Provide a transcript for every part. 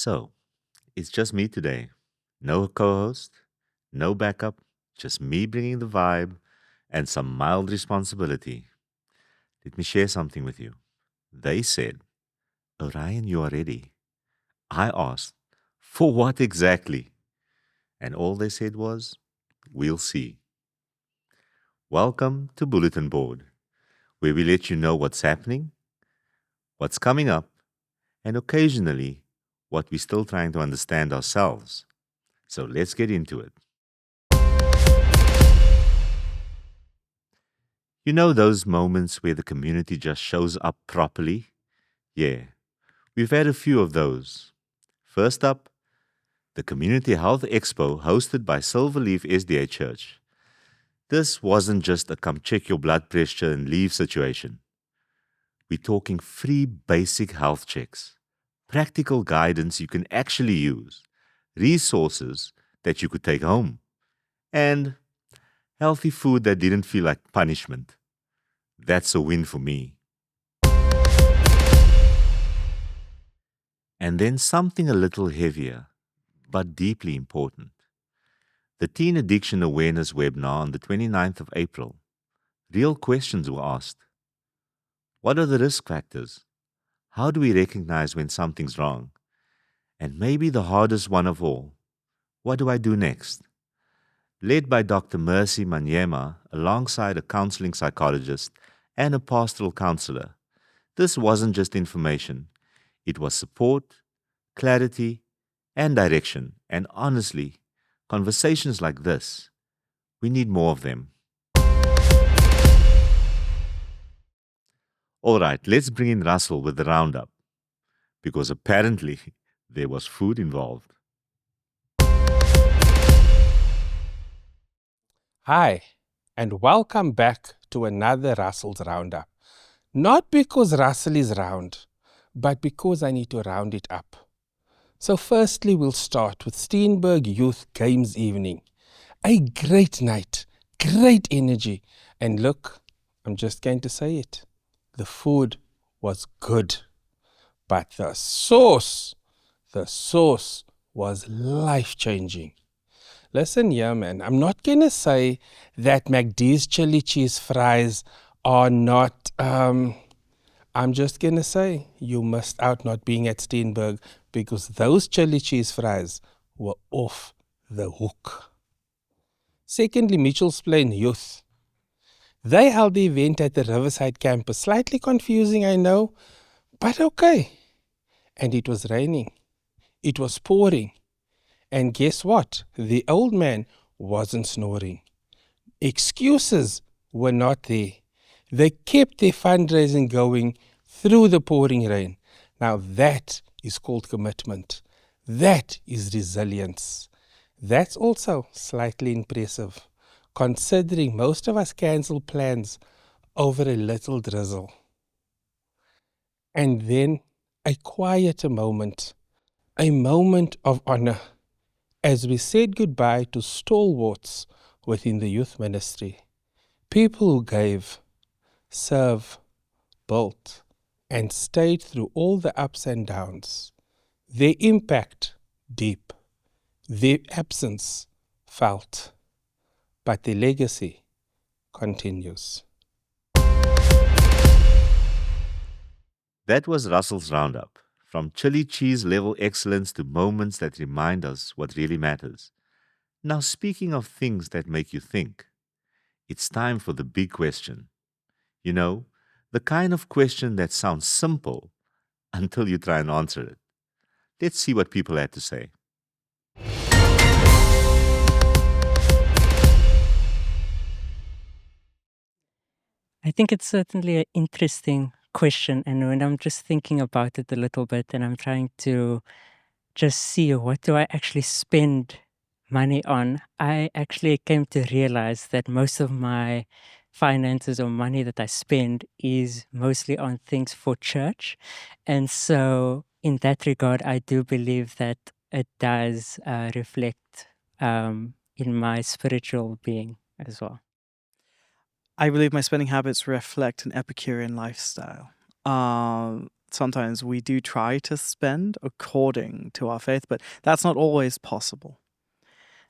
So, it's just me today. No co host, no backup, just me bringing the vibe and some mild responsibility. Let me share something with you. They said, Orion, you are ready. I asked, for what exactly? And all they said was, we'll see. Welcome to Bulletin Board, where we let you know what's happening, what's coming up, and occasionally what we're still trying to understand ourselves. So let's get into it. You know those moments where the community just shows up properly? Yeah, we've had a few of those. First up, the Community Health Expo hosted by Silverleaf SDA Church. This wasn't just a come check your blood pressure and leave situation. We're talking free basic health checks, practical guidance you can actually use, resources that you could take home, and healthy food that didn't feel like punishment. That's a win for me. And then something a little heavier, but deeply important. The Teen Addiction Awareness webinar on the 29th of April. Real questions were asked. What are the risk factors? How do we recognize when something's wrong? And maybe the hardest one of all, what do I do next? Led by Dr. Mercy Manyema alongside a counseling psychologist and a pastoral counselor, this wasn't just information, it was support, clarity, and direction. And honestly, conversations like this, we need more of them. All right, let's bring in Russell with the roundup, because apparently there was food involved. Hi, and welcome back to another Russell's Roundup. Not because Russell is round, but because I need to round it up. So firstly, we'll start with Steenberg Youth Games Evening. A great night, great energy. And look, I'm just going to say it. The food was good. But the sauce was life-changing. Listen here, man. I'm not going to say that McD's chili cheese fries are not... I'm just going to say you missed out not being at Steenberg because those chili cheese fries were off the hook. Secondly, Mitchell's Plain Youth. They held the event at the Riverside campus. Slightly confusing, I know, but okay. And it was raining. It was pouring. And guess what? The old man wasn't snoring. Excuses were not there. They kept their fundraising going through the pouring rain. Now that is called commitment. That is resilience. That's also slightly impressive, considering most of us cancel plans over a little drizzle. And then a quieter moment, a moment of honor, as we said goodbye to stalwarts within the youth ministry, people who gave, serve, built, and stayed through all the ups and downs. Their impact deep, their absence felt, but their legacy continues. That was Russell's roundup. From chili cheese level excellence to moments that remind us what really matters. Now, speaking of things that make you think, it's time for the big question. You know, the kind of question that sounds simple until you try and answer it. Let's see what people had to say. I think it's certainly an interesting question. And when I'm just thinking about it a little bit and I'm trying to just see what do I actually spend money on, I actually came to realize that most of my finances or money that I spend is mostly on things for church. And so in that regard, I do believe that it does reflect in my spiritual being as well. I believe my spending habits reflect an Epicurean lifestyle. sometimes we do try to spend according to our faith, but that's not always possible.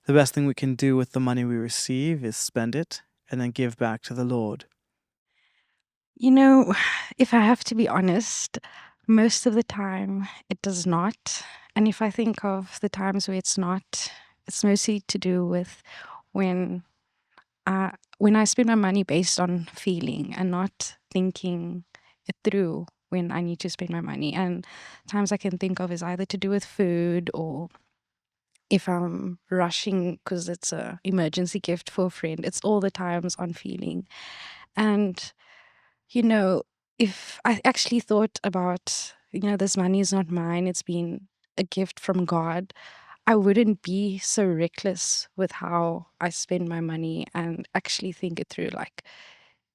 The best thing we can do with the money we receive is spend it and then give back to the Lord. You know, if I have to be honest, most of the time it does not. And if I think of the times where it's not, it's mostly to do with when I spend my money based on feeling and not thinking it through when I need to spend my money. And times I can think of is either to do with food or if I'm rushing because it's a emergency gift for a friend. It's all the times on feeling. And you know, if I actually thought about, this money is not mine, it's been a gift from God, I wouldn't be so reckless with how I spend my money and actually think it through like,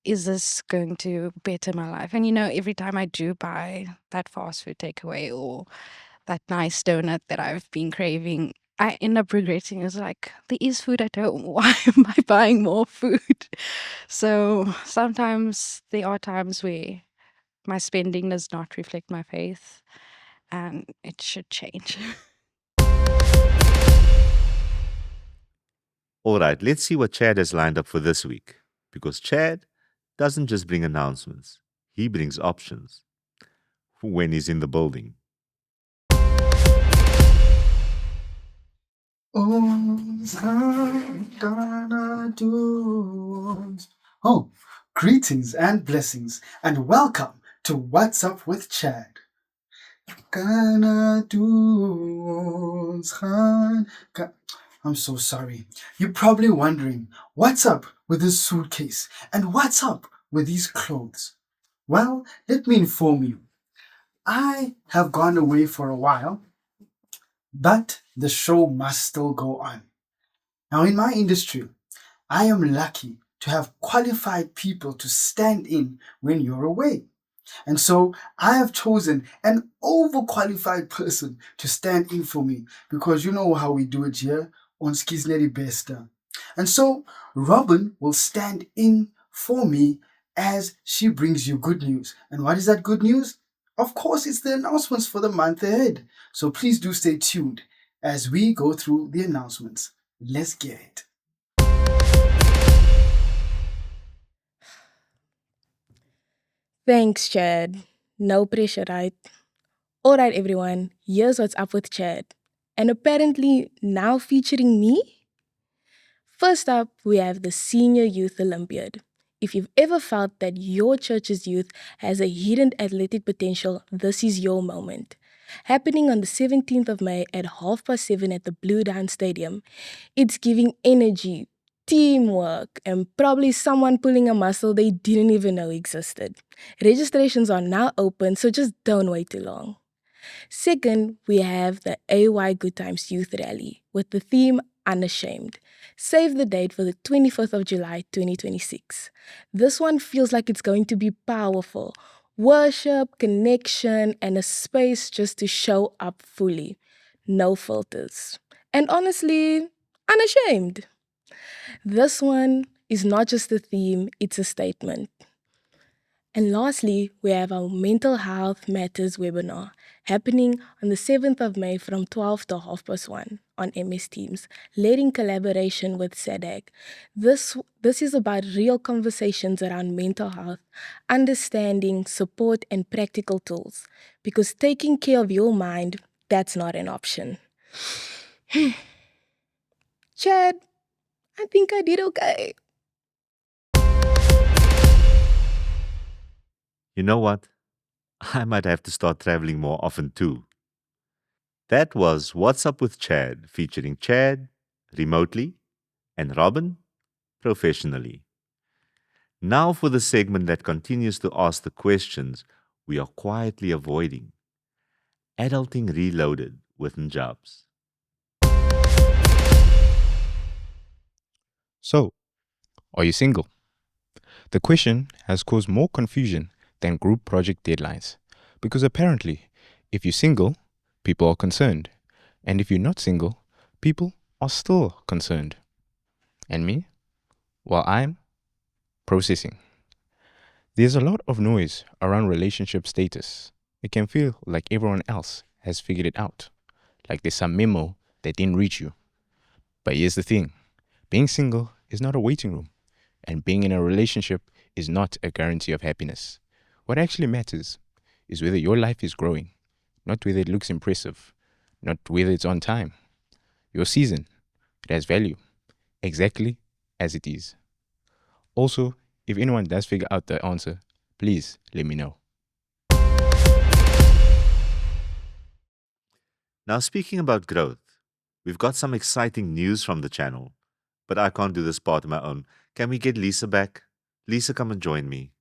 is this going to better my life? And every time I do buy that fast food takeaway or that nice donut that I've been craving, I end up regretting. It's like, there is food at home. Why am I buying more food? So sometimes there are times where my spending does not reflect my faith and it should change. All right, let's see what Chad has lined up for this week. Because Chad doesn't just bring announcements, he brings options when he's in the building. Oh, greetings and blessings, and welcome to What's Up with Chad. I'm so sorry. You're probably wondering, what's up with this suitcase and what's up with these clothes? Well, let me inform you. I have gone away for a while, but the show must still go on. Now, in my industry, I am lucky to have qualified people to stand in when you're away. And so I have chosen an overqualified person to stand in for me because you know how we do it here on Skizleri Besta. And so Robin will stand in for me as she brings you good news. And what is that good news? Of course, it's the announcements for the month ahead. So please do stay tuned as we go through the announcements. Let's get it. Thanks, Chad. No pressure, right? Alright, everyone, here's what's up with Chad. And apparently now featuring me? First up, we have the Senior Youth Olympiad. If you've ever felt that your church's youth has a hidden athletic potential, this is your moment. Happening on the 17th of May at 7:30 at the Blue Down Stadium, it's giving energy, teamwork, and probably someone pulling a muscle they didn't even know existed. Registrations are now open, so just don't wait too long. Second, we have the AY Good Times Youth Rally with the theme Unashamed. Save the date for the 25th of July 2026. This one feels like it's going to be powerful. Worship, connection, and a space just to show up fully. No filters. And honestly, unashamed. This one is not just a theme, it's a statement. And lastly, we have our Mental Health Matters webinar happening on the 7th of May from 12 to 1:30 on MS Teams, led in collaboration with SADAG. This is about real conversations around mental health, understanding, support, and practical tools. Because taking care of your mind, that's not an option. Chad, I think I did okay. You know what? I might have to start traveling more often too. That was What's Up with Chad, featuring Chad remotely and Robin professionally. Now for the segment that continues to ask the questions we are quietly avoiding. Adulting Reloaded with Njabs. So, are you single? The question has caused more confusion than group project deadlines because apparently, if you're single, people are concerned. And if you're not single, people are still concerned. And me? Well, I'm processing. There's a lot of noise around relationship status. It can feel like everyone else has figured it out, like there's some memo that didn't reach you. But here's the thing, being single is not a waiting room, and being in a relationship is not a guarantee of happiness. What actually matters is whether your life is growing, not whether it looks impressive, not whether it's on time. Your season, it has value, exactly as it is. Also, if anyone does figure out the answer, please let me know. Now, speaking about growth, we've got some exciting news from the channel, but I can't do this part on my own. Can we get Lisa back? Lisa, come and join me.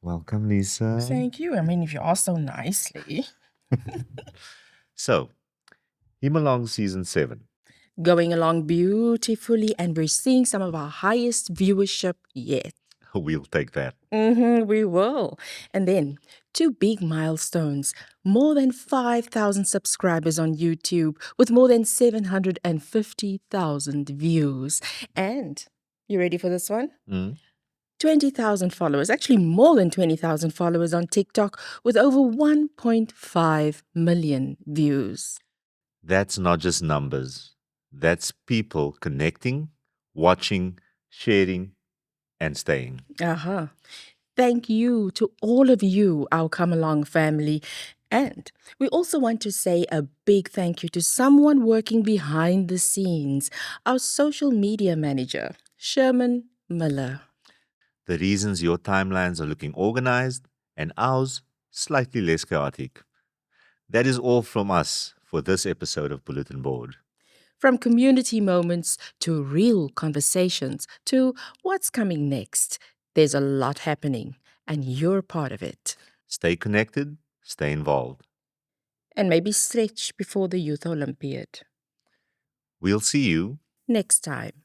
Welcome, Lisa. Thank you. I mean, if you ask so nicely. So, Himalong Season 7. Going along beautifully, and we're seeing some of our highest viewership yet. We'll take that. We will. And then, two big milestones. More than 5,000 subscribers on YouTube with more than 750,000 views. And, you ready for this one? 20,000 followers, actually more than 20,000 followers on TikTok with over 1.5 million views. That's not just numbers. That's people connecting, watching, sharing, and staying. Thank you to all of you, our Come Along family. And we also want to say a big thank you to someone working behind the scenes, our social media manager, Sherman Miller. The reasons your timelines are looking organized and ours slightly less chaotic. That is all from us for this episode of Bulletin Board. From community moments to real conversations to what's coming next, there's a lot happening, and you're part of it. Stay connected, stay involved. And maybe stretch before the Youth Olympiad. We'll see you next time.